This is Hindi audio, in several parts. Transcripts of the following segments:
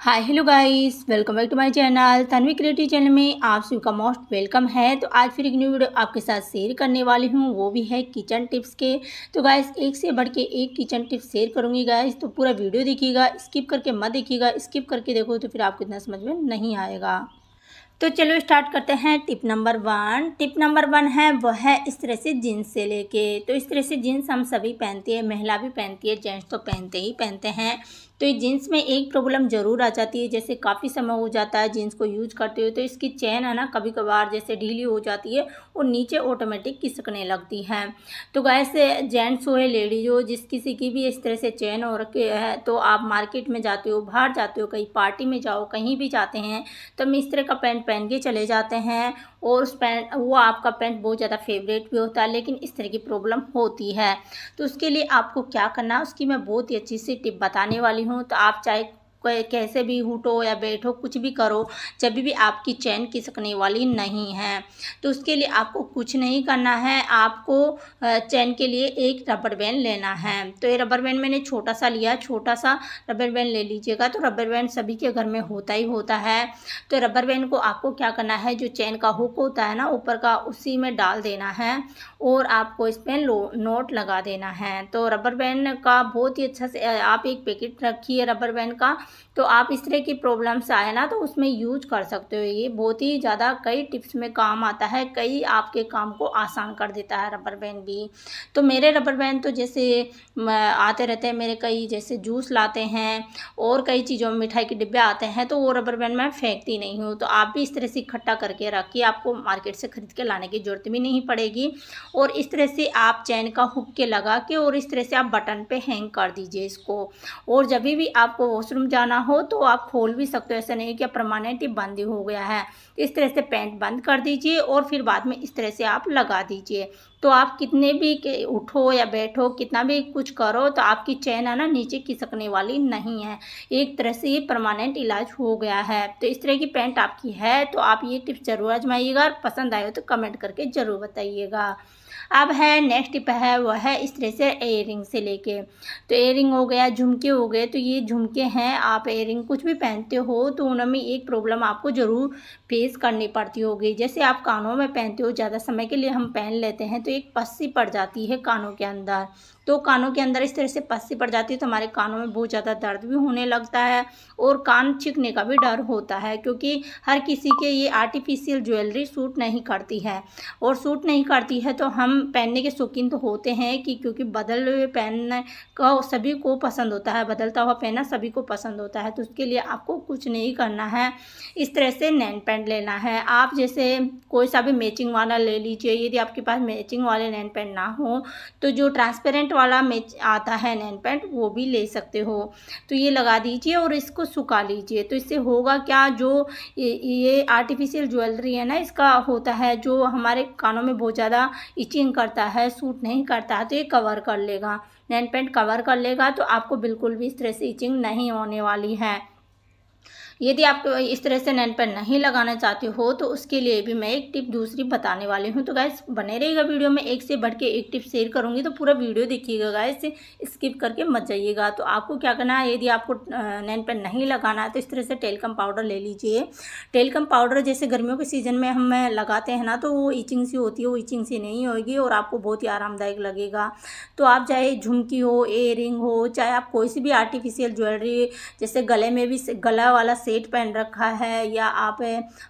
Hi hello guys, welcome back to my channel Tanvi creative channel में आप सभी का मोस्ट वेलकम है। तो आज फिर एक न्यू वीडियो आपके साथ शेयर करने वाली हूँ, वो भी है किचन टिप्स के। तो गाइस एक से बढ़ के एक किचन टिप्स शेयर करूँगी गाइस, तो पूरा वीडियो देखिएगा, स्किप करके मत देखिएगा। स्किप करके देखो तो फिर आपको इतना समझ में नहीं आएगा। तो चलो स्टार्ट करते हैं। Tip number 1। टिप नंबर 1 है वह है इस तरह से जीन्स से लेके। तो इस तरह से जीन्स हम सभी पहनते हैं, महिला भी पहनती है, जेंट्स तो पहनते ही पहनते हैं। तो ये जीन्स में एक प्रॉब्लम ज़रूर आ जाती है, जैसे काफ़ी समय हो जाता है जीन्स को यूज करते हुए, तो इसकी चैन है ना कभी कभार जैसे ढीली हो जाती है और नीचे ऑटोमेटिक खिसकने लगती है। तो गैस जेंट्स हो या लेडीज हो, जिस किसी की भी इस तरह से चैन हो रखी है, तो आप मार्केट में जाते हो, बाहर जाते हो, कहीं पार्टी में जाओ, कहीं भी जाते हैं, तो हम इस तरह का पैंट पहन के चले जाते हैं और उस पैंट वो आपका पैंट बहुत ज़्यादा फेवरेट भी होता है, लेकिन इस तरह की प्रॉब्लम होती है। तो उसके लिए आपको क्या करना है, उसकी मैं बहुत ही अच्छी सी टिप बताने वाली हूँ। तो आप चाहे कैसे भी उठो या बैठो, कुछ भी करो, जब भी आपकी चैन खिसकने वाली नहीं है, तो उसके लिए आपको कुछ नहीं करना है। आपको चैन के लिए एक रबर बैंड लेना है। तो ये रबर बैंड मैंने छोटा सा लिया, छोटा सा रबर बैंड ले लीजिएगा। तो रबर बैंड सभी के घर में होता ही होता है। तो रबर बैंड को आपको क्या करना है, जो चैन का हुक होता है ना ऊपर का, उसी में डाल देना है और आपको इस पर नोट लगा देना है। तो रबर बैंड का बहुत ही अच्छा से आप एक पैकेट रखिए रबर बैंड का। तो आप इस तरह की प्रॉब्लम्स आए ना तो उसमें यूज कर सकते हो। ये बहुत ही ज़्यादा कई टिप्स में काम आता है, कई आपके काम को आसान कर देता है रबर बैंड भी। तो मेरे रबर बैंड तो जैसे आते रहते हैं, मेरे कई जैसे जूस लाते हैं और कई चीज़ों में मिठाई के डिब्बे आते हैं, तो वो रबर बैंड मैं फेंकती नहीं हूँ। तो आप भी इस तरह से इकट्ठा करके रखिए, आपको मार्केट से खरीद के लाने की जरूरत भी नहीं पड़ेगी। और इस तरह से आप चैन का हुक के लगा के और इस तरह से आप बटन पे हैंग कर दीजिए इसको। और जब भी आपको वॉशरूम जाना हो तो आप खोल भी सकते हो, ऐसा नहीं कि परमानेंट ही बंद ही हो गया है। इस तरह से पैंट बंद कर दीजिए और फिर बाद में इस तरह से आप लगा दीजिए। तो आप कितने भी उठो या बैठो, कितना भी कुछ करो, तो आपकी चैन है ना नीचे खिसकने वाली नहीं है। एक तरह से ये परमानेंट इलाज हो गया है। तो इस तरह की पैंट आपकी है तो आप ये टिप्स जरूर आजमाइएगा और पसंद आए हो तो कमेंट करके ज़रूर बताइएगा। अब है नेक्स्ट टिप है वह है इस तरह से एयरिंग से लेके। तो एयरिंग हो गया, झुमके हो गए। तो ये झुमके हैं, आप एयरिंग कुछ भी पहनते हो तो उनमें एक प्रॉब्लम आपको ज़रूर फेस करनी पड़ती होगी। जैसे आप कानों में पहनते हो, ज़्यादा समय के लिए हम पहन लेते हैं तो एक पस्सी पड़ जाती है कानों के अंदर। तो कानों के अंदर इस तरह से पस्सी पड़ जाती है तो हमारे कानों में बहुत ज़्यादा दर्द भी होने लगता है और कान छिकने का भी डर होता है, क्योंकि हर किसी के ये आर्टिफिशियल ज्वेलरी सूट नहीं करती है। और सूट नहीं करती है तो हम पहनने के शौकीन तो होते हैं कि क्योंकि बदले हुए पहनने का सभी को पसंद होता है, बदलता हुआ पहनना सभी को पसंद होता है। तो उसके लिए आपको कुछ नहीं करना है, इस तरह से नैन पैंट लेना है। आप जैसे कोई सा भी मैचिंग वाला ले लीजिए। यदि आपके पास मैचिंग वाले नैन पैंट ना हो तो जो ट्रांसपेरेंट वाला मैच आता है नैन पैंट, वो भी ले सकते हो। तो ये लगा दीजिए और इसको सुखा लीजिए। तो इससे होगा क्या, जो ये आर्टिफिशियल ज्वेलरी है ना, इसका होता है जो हमारे कानों में बहुत ज़्यादा इचिंग करता है, सूट नहीं करता है, तो ये कवर कर लेगा, नैन पैंट कवर कर लेगा। तो आपको बिल्कुल भी इस तरह से इचिंग नहीं होने वाली है। यदि आप इस तरह से नैन पैंट नहीं लगाना चाहते हो तो उसके लिए भी मैं एक टिप दूसरी बताने वाली हूँ। तो गाइस बने रहिएगा वीडियो में, एक से बढ़ के एक टिप शेयर करूँगी, तो पूरा वीडियो देखिएगा गाइस, स्किप करके मत जाइएगा। तो आपको क्या करना है, यदि आपको नैन पैंट नहीं लगाना है तो इस तरह से टेलकम पाउडर ले लीजिए। टेलकम पाउडर जैसे गर्मियों के सीज़न में हम लगाते हैं ना, तो वो इचिंग सी होती है, वो इचिंग सी नहीं होगी और आपको बहुत ही आरामदायक लगेगा। तो आप चाहे झुमकी हो, इयररिंग हो, चाहे आप कोई सी भी आर्टिफिशियल ज्वेलरी, जैसे गले में भी गला वाला सेट पहन रखा है, या आप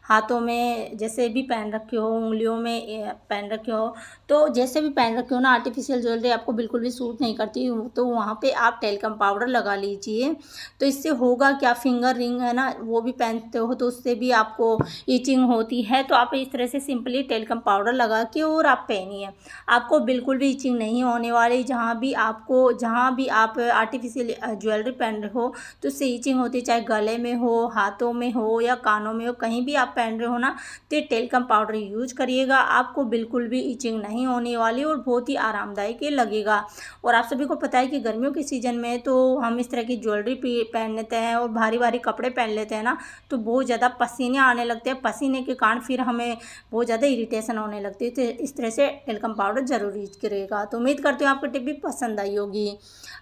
हाथों में जैसे भी पहन रखे हो, उंगलियों में पहन रखे हो, तो जैसे भी पहन रखे हो ना, आर्टिफिशियल ज्वेलरी आपको बिल्कुल भी सूट नहीं करती, तो वहाँ पे आप टेलकम पाउडर लगा लीजिए। तो इससे होगा क्या, फिंगर रिंग है ना वो भी पहनते हो तो उससे भी आपको इचिंग होती है। तो आप इस तरह से सिंपली टेलकम पाउडर लगा के और आप पहनिए, आपको बिल्कुल भी इचिंग नहीं होने वाली। जहाँ भी आप आर्टिफिशियल ज्वेलरी पहन रहे हो तो उससे इचिंग होती है, चाहे गले में हो, हाथों में हो या कानों में हो, कहीं भी आप पहन रहे हो ना, तो ये टेल्कम पाउडर यूज करिएगा। आपको बिल्कुल भी इचिंग नहीं होने वाली और बहुत ही आरामदायक ये लगेगा। और आप सभी को पता है कि गर्मियों के सीज़न में तो हम इस तरह की ज्वेलरी पहन लेते हैं और भारी भारी कपड़े पहन लेते हैं ना, तो बहुत ज़्यादा पसीने आने लगते हैं। पसीने के कारण फिर हमें बहुत ज़्यादा इरिटेशन होने लगती है। तो इस तरह से टेल्कम पाउडर ज़रूर यूज करिएगा। तो उम्मीद करती हूँ आपको टिप भी पसंद आई होगी।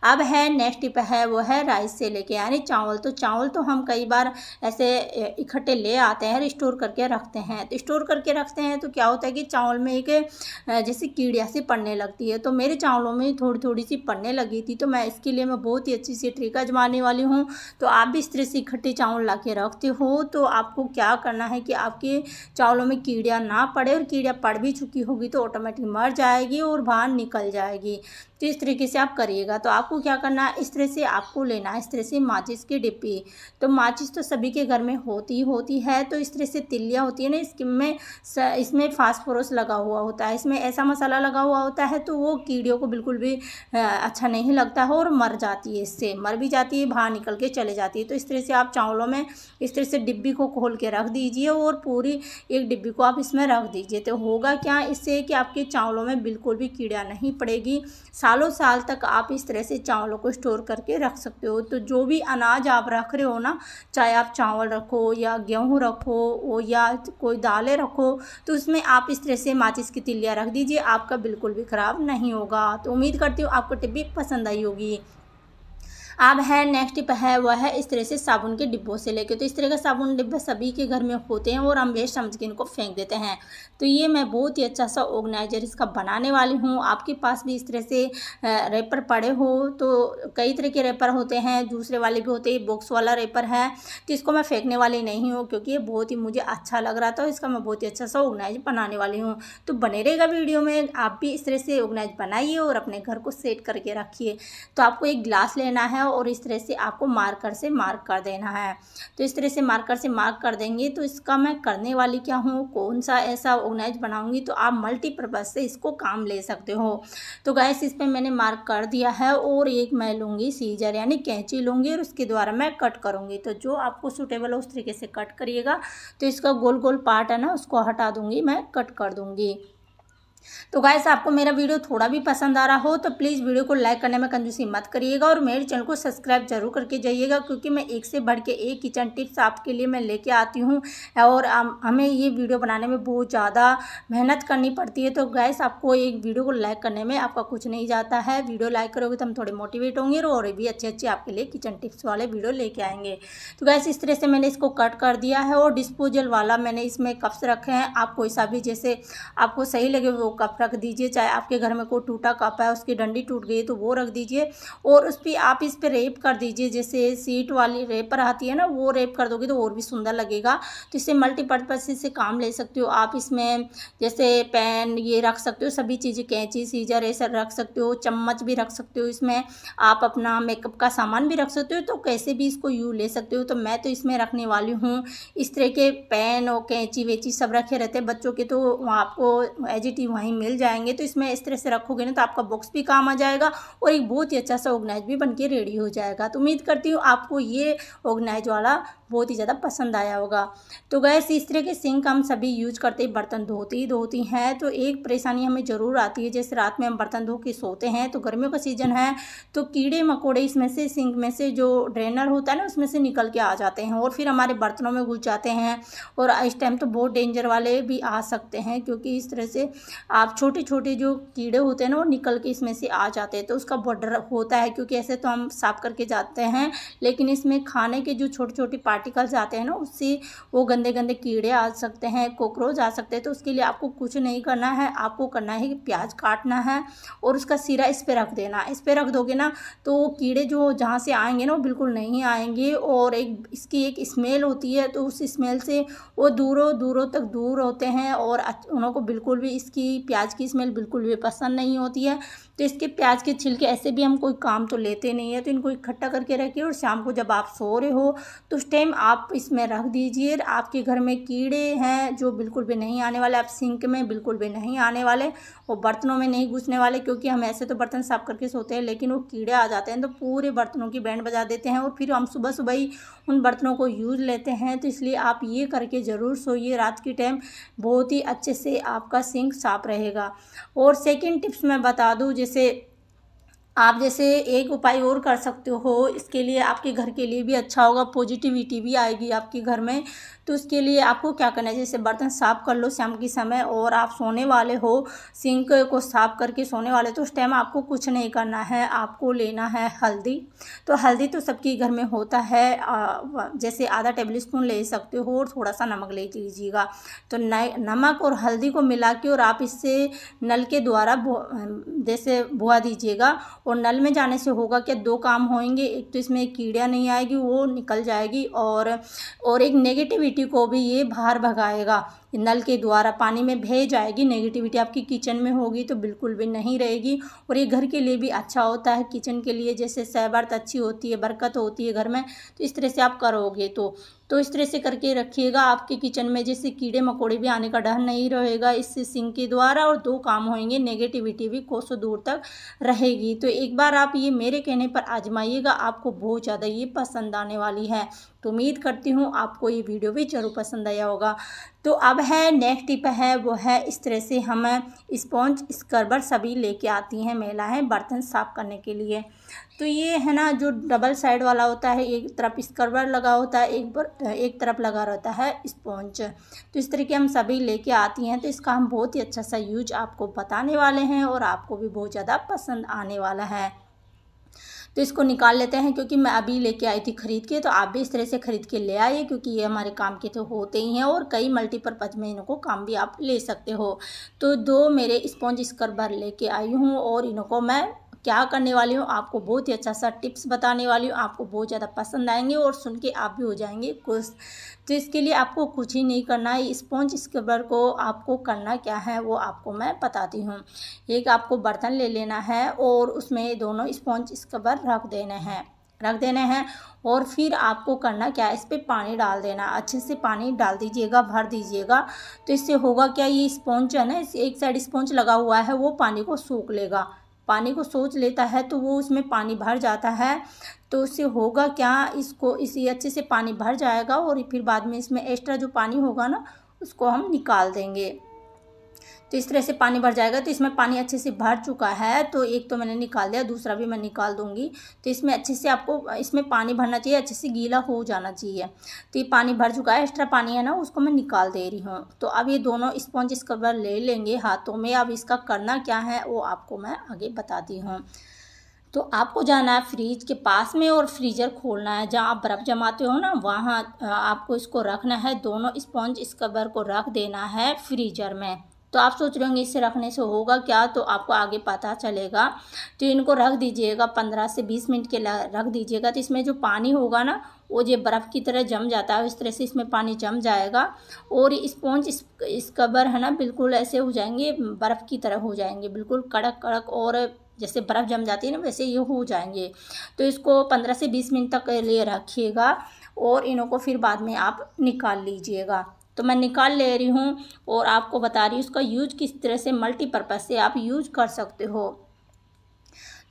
अब है नेक्स्ट टिप है, वो है राइस से लेके यानी चावल। तो चावल तो हम कई बार ऐसे इकट्ठे ले आते हैं और स्टोर करके रखते हैं। तो स्टोर करके रखते हैं तो क्या होता है कि चावल में एक जैसे कीड़िया सी पड़ने लगती है। तो मेरे चावलों में थोड़ी थोड़ी सी पड़ने लगी थी। तो मैं इसके लिए मैं बहुत ही अच्छी सी ट्रिक आजमाने वाली हूँ। तो आप भी इस तरह से इकट्ठे चावल ला के रखते हो तो आपको क्या करना है कि आपके चावलों में कीड़िया ना पड़े, और कीड़िया पड़ भी चुकी होगी तो ऑटोमेटिक मर जाएगी और बाहर निकल जाएगी। तो इस तरीके से आप करिएगा। तो आपको क्या करना है, इस तरह से आपको लेना है इस तरह से माचिस की डिब्बी। तो माचिस तो सभी के घर में होती है। तो इस तरह से तिल्लियाँ होती है ना, इसमें फास्फोरस लगा हुआ होता है, इसमें ऐसा मसाला लगा हुआ होता है तो वो कीड़ियों को बिल्कुल भी अच्छा नहीं लगता है और मर जाती है। इससे मर भी जाती है, बाहर निकल के चले जाती है। तो इस तरह से आप चावलों में इस तरह से डिब्बी को खोल के रख दीजिए और पूरी एक डिब्बी को आप इसमें रख दीजिए। तो होगा क्या इससे कि आपके चावलों में बिल्कुल भी कीड़ा नहीं पड़ेगी। सालों साल तक आप इस तरह से चावलों को स्टोर करके रख सकते हो। तो जो भी अनाज आप रख रहे हो ना, चाहे आप चावल रखो या गेहूँ रखो या कोई दालें रखो, तो उसमें आप इस तरह से माचिस की तिल्लियाँ रख दीजिए, आपका बिल्कुल भी ख़राब नहीं होगा। तो उम्मीद करती हूँ आपको टिप भी पसंद आई होगी। अब है नेक्स्ट टिप है, वह है इस तरह से साबुन के डिब्बों से लेके। तो इस तरह का साबुन डिब्बा सभी के घर में होते हैं और हम वेस्ट समझ के इनको फेंक देते हैं। तो ये मैं बहुत ही अच्छा सा ऑर्गेनाइजर इसका बनाने वाली हूँ। आपके पास भी इस तरह से रैपर पड़े हो तो कई तरह के रैपर होते हैं, दूसरे वाले भी होते हैं, बॉक्स वाला रैपर है। तो इसको मैं फेंकने वाली नहीं हूँ क्योंकि ये बहुत ही मुझे अच्छा लग रहा था, इसका मैं बहुत ही अच्छा सा ऑर्गेनाइज बनाने वाली हूँ। तो बने रहेगा वीडियो में, आप भी इस तरह से ऑर्गेनाइज बनाइए और अपने घर को सेट करके रखिए। तो आपको एक ग्लास लेना है और इस तरह से आपको मार्कर से मार्क कर देना है। तो इस तरह से मार्कर से मार्क कर देंगे। तो इसका मैं करने वाली क्या हूँ, कौन सा ऐसा ऑर्गेनाइज बनाऊंगी तो आप मल्टीपर्पज़ से इसको काम ले सकते हो। तो गाइस इस पे मैंने मार्क कर दिया है और एक मैं लूँगी सीजर यानी कैंची लूँगी और उसके द्वारा मैं कट करूँगी। तो जो आपको सूटेबल हो उस तरीके से कट करिएगा। तो इसका गोल गोल पार्ट है ना, उसको हटा दूँगी, मैं कट कर दूँगी। तो गाइस आपको मेरा वीडियो थोड़ा भी पसंद आ रहा हो तो प्लीज़ वीडियो को लाइक करने में कंजूसी मत करिएगा और मेरे चैनल को सब्सक्राइब जरूर करके जाइएगा, क्योंकि मैं एक से बढ़ के एक किचन टिप्स आपके लिए मैं लेके आती हूँ और हमें ये वीडियो बनाने में बहुत ज़्यादा मेहनत करनी पड़ती है। तो गाइस आपको एक वीडियो को लाइक करने में आपका कुछ नहीं जाता है। वीडियो लाइक करोगे तो हम थोड़े मोटिवेट होंगे और भी अच्छे आपके लिए किचन टिप्स वाले वीडियो लेके आएंगे। तो गाइस इस तरह से मैंने इसको कट कर दिया है और डिस्पोजल वाला मैंने इसमें कप्स रखे हैं। आप कोई सा भी जैसे आपको सही लगे वो कप रख दीजिए। चाहे आपके घर में कोई टूटा कप है, उसकी डंडी टूट गई तो वो रख दीजिए और उस पर आप इस पर रेप कर दीजिए। जैसे सीट वाली रेपर आती है ना, वो रेप कर दोगे तो और भी सुंदर लगेगा। तो इससे मल्टीपर्पज से काम ले सकते हो आप। इसमें जैसे पेन ये रख सकते हो, सभी चीज़ें, कैंची सीजर ये सब रख सकते हो, चम्मच भी रख सकते हो। इसमें आप अपना मेकअप का सामान भी रख सकते हो। तो कैसे भी इसको यूज ले सकते हो। तो मैं तो इसमें रखने वाली हूँ इस तरह के पेन और कैंची वेची सब रखे रहते हैं बच्चों के, तो आपको एजिटिव वहीं मिल जाएंगे। तो इसमें इस तरह से रखोगे ना तो आपका बॉक्स भी काम आ जाएगा और एक बहुत ही अच्छा सा ऑर्गेनाइज भी बनके रेडी हो जाएगा। तो उम्मीद करती हूँ आपको ये ऑर्गेनाइज वाला बहुत ही ज़्यादा पसंद आया होगा। तो गैस इस तरह के सिंक हम सभी यूज करते ही बर्तन धोती हैं। तो एक परेशानी हमें ज़रूर आती है, जैसे रात में हम बर्तन धो के सोते हैं तो गर्मियों का सीजन है तो कीड़े मकोड़े इसमें से सिंक में से जो ड्रेनर होता है ना उसमें से निकल के आ जाते हैं और फिर हमारे बर्तनों में घुस जाते हैं। और इस टाइम तो बहुत डेंजर वाले भी आ सकते हैं, क्योंकि इस तरह से आप छोटे छोटे जो कीड़े होते हैं ना वो निकल के इसमें से आ जाते हैं। तो उसका बहुत डर होता है, क्योंकि ऐसे तो हम साफ करके जाते हैं लेकिन इसमें खाने के जो छोटे छोटे पार्टिकल्स आते हैं ना उससे वो गंदे गंदे कीड़े आ सकते हैं, कॉकरोच आ सकते हैं। तो उसके लिए आपको कुछ नहीं करना है, आपको करना है कि प्याज काटना है और उसका सिरा इस पर रख देना। इस पर रख दोगे ना तो कीड़े जो जहाँ से आएंगे ना वो बिल्कुल नहीं आएंगे। और इसकी एक स्मेल होती है तो उस स्मेल से वो दूरों तक दूर होते हैं और उनको बिल्कुल भी इसकी प्याज की स्मेल बिल्कुल भी पसंद नहीं होती है। तो इसके प्याज के छिलके ऐसे भी हम कोई काम तो लेते नहीं है, तो इनको इकट्ठा करके रखिए और शाम को जब आप सो रहे हो तो उस टाइम आप इसमें रख दीजिए। आपके घर में कीड़े हैं जो बिल्कुल भी नहीं आने वाले, आप सिंक में बिल्कुल भी नहीं आने वाले वो बर्तनों में नहीं घुसने वाले, क्योंकि हम ऐसे तो बर्तन साफ करके सोते हैं, लेकिन वो कीड़े आ जाते हैं तो पूरे बर्तनों की बैंड बजा देते हैं और फिर हम सुबह सुबह ही उन बर्तनों को यूज़ लेते हैं। तो इसलिए आप ये करके ज़रूर सोइए रात के टाइम, बहुत ही अच्छे से आपका सिंक साफ रहेगा। और सेकंड टिप्स मैं बता दूं, जैसे एक उपाय और कर सकते हो, इसके लिए आपके घर के लिए भी अच्छा होगा, पॉजिटिविटी भी आएगी आपके घर में। तो उसके लिए आपको क्या करना है, जैसे बर्तन साफ़ कर लो शाम के समय और आप सोने वाले हो, सिंक को साफ़ करके सोने वाले, तो उस टाइम आपको कुछ नहीं करना है, आपको लेना है हल्दी। तो हल्दी तो सबके घर में होता है, जैसे आधा टेबल स्पून ले सकते हो और थोड़ा सा नमक ले लीजिएगा। तो नमक और हल्दी को मिला के और आप इससे नल के द्वारा जैसे बुआ दीजिएगा। और नल में जाने से होगा क्या, दो काम होंगे, एक तो इसमें कीड़ियाँ नहीं आएगी, वो निकल जाएगी, और एक नेगेटिविटी को भी ये बाहर भगाएगा। नल के द्वारा पानी में भेज जाएगी, नेगेटिविटी आपकी किचन में होगी तो बिल्कुल भी नहीं रहेगी। और ये घर के लिए भी अच्छा होता है, किचन के लिए जैसे सहबर्त अच्छी होती है, बरकत होती है घर में। तो इस तरह से आप करोगे तो इस तरह से करके रखिएगा, आपके किचन में जैसे कीड़े मकोड़े भी आने का डर नहीं रहेगा इससे सिंक के द्वारा, और दो काम होंगे, नेगेटिविटी भी कोसों दूर तक रहेगी। तो एक बार आप ये मेरे कहने पर आजमाइएगा, आपको बहुत ज़्यादा ये पसंद आने वाली है। तो उम्मीद करती हूँ आपको ये वीडियो भी ज़रूर पसंद आया होगा। तो अब है नेक्स्ट टिप है, वो है इस तरह से हम स्पॉन्ज स्क्रबर सभी लेके आती हैं महिलाएं बर्तन साफ़ करने के लिए। तो ये है ना, जो डबल साइड वाला होता है, एक तरफ स्क्रबर लगा होता है, एक तरफ लगा रहता है स्पॉन्ज। तो इस तरीके हम सभी लेके आती हैं। तो इसका हम बहुत ही अच्छा सा यूज आपको बताने वाले हैं और आपको भी बहुत ज़्यादा पसंद आने वाला है। तो इसको निकाल लेते हैं, क्योंकि मैं अभी लेके आई थी खरीद के, तो आप भी इस तरह से खरीद के ले आइए, क्योंकि ये हमारे काम के तो होते ही हैं और कई मल्टीपर्पज़ में इनको काम भी आप ले सकते हो। तो दो मेरे स्पॉन्ज स्क्रबर लेके आई हूँ और इनको मैं क्या करने वाली हूँ, आपको बहुत ही अच्छा सा टिप्स बताने वाली हूँ, आपको बहुत ज़्यादा पसंद आएंगे और सुन के आप भी हो जाएंगे खुश। तो इसके लिए आपको कुछ ही नहीं करना है, स्पॉन्ज स्क्रबर को आपको करना क्या है वो आपको मैं बताती हूँ। एक आपको बर्तन ले लेना है और उसमें दोनों स्पॉन्ज स्क्रबर रख देने हैं और फिर आपको करना क्या है, इस पर पानी डाल देना, अच्छे से पानी डाल दीजिएगा, भर दीजिएगा। तो इससे होगा क्या, ये स्पॉन्ज है ना, एक साइड स्पॉन्ज लगा हुआ है, वो पानी को सोख लेगा, पानी को सोच लेता है, तो वो उसमें पानी भर जाता है। तो उससे होगा क्या, इसी अच्छे से पानी भर जाएगा और फिर बाद में इसमें एक्स्ट्रा जो पानी होगा ना, उसको हम निकाल देंगे। तो इस तरह से पानी भर जाएगा। तो इसमें पानी अच्छे से भर चुका है, तो एक तो मैंने निकाल दिया, दूसरा भी मैं निकाल दूंगी। तो इसमें अच्छे से आपको इसमें पानी भरना चाहिए, अच्छे से गीला हो जाना चाहिए। तो ये पानी भर चुका है, एक्स्ट्रा पानी है ना, उसको मैं निकाल दे रही हूँ। तो अब ये दोनों स्पॉन्ज स्क्रबर ले लेंगे हाथों में। अब इसका करना क्या है वो आपको मैं आगे बताती हूँ। तो आपको जाना है फ्रिज के पास में और फ्रीज़र खोलना है, जहाँ आप बर्फ़ जमाते हो ना, वहाँ आपको इसको रखना है, दोनों स्पॉन्ज स्क्रबर को रख देना है फ्रीज़र में। तो आप सोच रहे होंगे इससे रखने से होगा क्या, तो आपको आगे पता चलेगा। तो इनको रख दीजिएगा 15 से 20 मिनट के लिए रख दीजिएगा। तो इसमें जो पानी होगा ना, वो जो बर्फ़ की तरह जम जाता है, इस तरह से इसमें पानी जम जाएगा और स्पॉन्ज स्क्रबर है ना, बिल्कुल ऐसे हो जाएंगे, बर्फ़ की तरह हो जाएंगे, बिल्कुल कड़क कड़क, और जैसे बर्फ़ जम जाती है ना, वैसे ये हो जाएंगे। तो इसको 15 से 20 मिनट तक लिए रखिएगा और इनको फिर बाद में आप निकाल लीजिएगा। तो मैं निकाल ले रही हूँ और आपको बता रही हूँ उसका यूज किस तरह से मल्टीपर्पज़ से आप यूज कर सकते हो।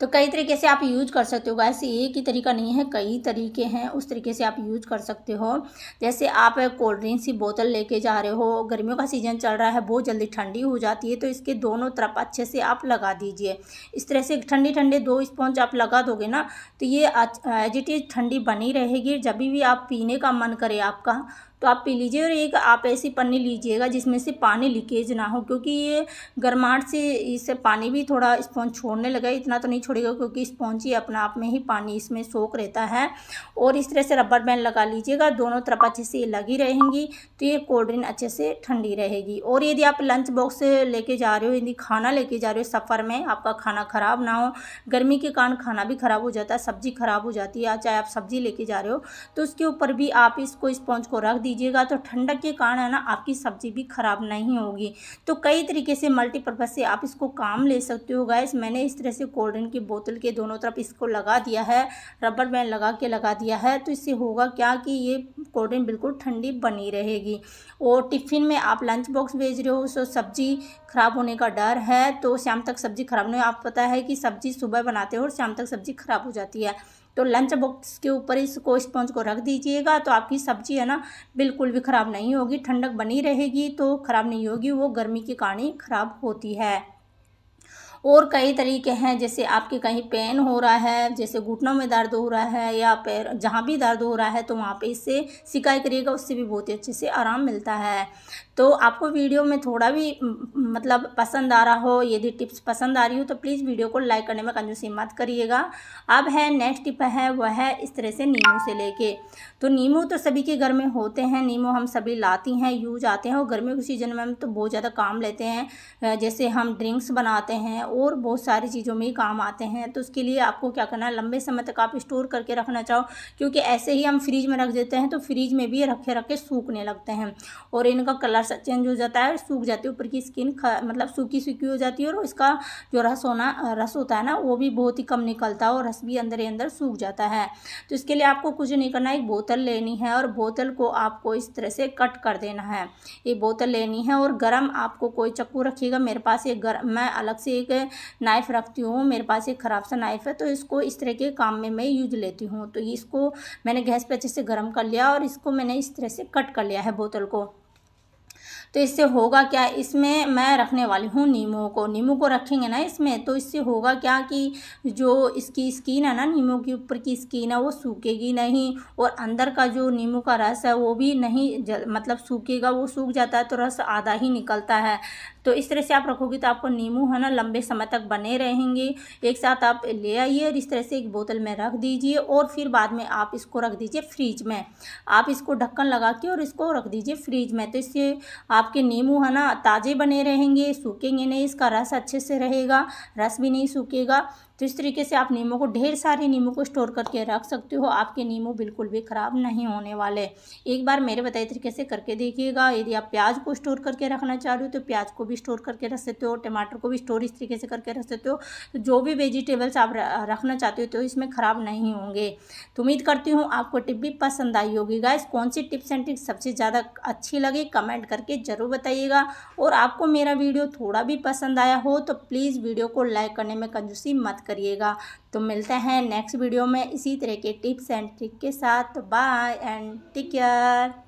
तो कई तरीके से आप यूज कर सकते हो, ऐसे एक ही तरीका नहीं है, कई तरीके हैं, उस तरीके से आप यूज कर सकते हो। जैसे आप कोल्ड ड्रिंक्स की बोतल लेके जा रहे हो, गर्मियों का सीज़न चल रहा है, बहुत जल्दी ठंडी हो जाती है, तो इसके दोनों तरफ अच्छे से आप लगा दीजिए। इस तरह से ठंडी ठंडे 2 स्पॉन्ज आप लगा दोगे ना, तो ये एज इट इज़ ठंडी बनी रहेगी। जब भी आप पीने का मन करे आपका, तो आप पी लीजिए। और एक आप ऐसी पन्नी लीजिएगा जिसमें से पानी लीकेज ना हो, क्योंकि ये गर्माहट से इससे पानी भी थोड़ा स्पॉन्ज छोड़ने लगा, इतना तो नहीं छोड़ेगा क्योंकि स्पॉन्ज ही अपना आप में ही पानी इसमें सोख रहता है। और इस तरह से रबर बैंड लगा लीजिएगा, दोनों तरफ अच्छे से लगी रहेंगी, तो ये कोल्ड ड्रिंक अच्छे से ठंडी रहेगी। और यदि आप लंच बॉक्स लेके जा रहे हो, यदि खाना लेके जा रहे हो सफ़र में, आपका खाना ख़राब ना हो, गर्मी के कारण खाना भी ख़राब हो जाता है, सब्ज़ी ख़राब हो जाती है, चाहे आप सब्ज़ी लेके जा रहे हो, तो उसके ऊपर भी आप इसको स्पॉन्ज को रख दीजिएगा तो ठंडक के कारण है ना आपकी सब्ज़ी भी ख़राब नहीं होगी। तो कई तरीके से मल्टीपर्पज़ से आप इसको काम ले सकते हो गाइस। मैंने इस तरह से कोल्ड ड्रिंक की बोतल के दोनों तरफ इसको लगा दिया है, रबर बैंड लगा दिया है। तो इससे होगा क्या कि ये कोल्ड ड्रिंक बिल्कुल ठंडी बनी रहेगी। और टिफ़िन में आप लंच बॉक्स भेज रहे हो तो सब्ज़ी ख़राब होने का डर है, तो शाम तक सब्ज़ी ख़राब नहीं, आप पता है कि सब्ज़ी सुबह बनाते हो और शाम तक सब्ज़ी ख़राब हो जाती है। तो लंच बॉक्स के ऊपर इसको स्पंज को रख दीजिएगा तो आपकी सब्ज़ी है ना बिल्कुल भी ख़राब नहीं होगी, ठंडक बनी रहेगी तो ख़राब नहीं होगी, वो गर्मी के कारण ही ख़राब होती है। और कई तरीके हैं, जैसे आपके कहीं पेन हो रहा है, जैसे घुटनों में दर्द हो रहा है या पैर जहाँ भी दर्द हो रहा है तो वहाँ पे इससे सिकाई करिएगा, उससे भी बहुत ही अच्छे से आराम मिलता है। तो आपको वीडियो में थोड़ा भी मतलब पसंद आ रहा हो, यदि टिप्स पसंद आ रही हो तो प्लीज़ वीडियो को लाइक करने में कंजूसी मत करिएगा। अब है नेक्स्ट टिप है, वह है इस तरह से नींबू से लेके। तो नींबू तो सभी के घर में होते हैं, नींबू हम सभी लाती हैं, यूज आते हैं और गर्मियों के सीजन में हम तो बहुत ज़्यादा काम लेते हैं, जैसे हम ड्रिंक्स बनाते हैं और बहुत सारी चीज़ों में ही काम आते हैं। तो उसके लिए आपको क्या करना है, लंबे समय तक आप स्टोर करके रखना चाहो, क्योंकि ऐसे ही हम फ्रिज में रख देते हैं तो फ्रिज में भी रखे रखे सूखने लगते हैं और इनका कलर चेंज हो जाता है, सूख जाती है, ऊपर की स्किन मतलब सूखी सूखी हो जाती है और इसका जो रस होता है ना वो भी बहुत ही कम निकलता है और रस भी अंदर ही अंदर सूख जाता है। तो इसके लिए आपको कुछ नहीं करना है, एक बोतल लेनी है और बोतल को आपको इस तरह से कट कर देना है। एक बोतल लेनी है और गरम आपको कोई चाकू रखिएगा, मेरे पास एक मैं अलग से एक नाइफ़ रखती हूँ, मेरे पास एक ख़राब सा नाइफ़ है तो इसको इस तरह के काम में मैं यूज लेती हूँ। तो इसको मैंने गैस पे अच्छे से गर्म कर लिया और इसको मैंने इस तरह से कट कर लिया है बोतल को। तो इससे होगा क्या, इसमें मैं रखने वाली हूँ नींबू को रखेंगे ना इसमें, तो इससे होगा क्या कि जो इसकी स्किन है ना, नींबू के ऊपर की स्किन है वो सूखेगी नहीं और अंदर का जो नींबू का रस है वो भी नहीं मतलब सूखेगा, वो सूख जाता है तो रस आधा ही निकलता है। तो इस तरह से आप रखोगे तो आपको नींबू है ना लंबे समय तक बने रहेंगे। एक साथ आप ले आइए और इस तरह से एक बोतल में रख दीजिए और फिर बाद में आप इसको रख दीजिए फ्रीज में। आप इसको ढक्कन लगा के और इसको रख दीजिए फ्रीज में। तो इससे आपके नींबू है ना ताज़े बने रहेंगे, सूखेंगे नहीं, इसका रस अच्छे से रहेगा, रस भी नहीं सूखेगा। तो इस तरीके से आप नींबू को, ढेर सारे नींबू को स्टोर करके रख सकते हो, आपके नींबू बिल्कुल भी ख़राब नहीं होने वाले। एक बार मेरे बताए तरीके से करके देखिएगा। यदि आप प्याज को स्टोर करके रखना चाह रहे हो तो प्याज को भी स्टोर करके रख सकते हो, टमाटर को भी स्टोर इस तरीके से करके रख सकते हो। तो जो भी वेजिटेबल्स आप रखना चाहते हो तो इसमें ख़राब नहीं होंगे। तो उम्मीद करती हूँ आपको टिप भी पसंद आई होगी गाइस। कौन सी टिप्स एंड ट्रिक्स सबसे ज़्यादा अच्छी लगी कमेंट करके ज़रूर बताइएगा। और आपको मेरा वीडियो थोड़ा भी पसंद आया हो तो प्लीज़ वीडियो को लाइक करने में कंजूसी मत करिएगा। तो मिलते हैं नेक्स्ट वीडियो में इसी तरह के टिप्स एंड ट्रिक के साथ। Bye and take care.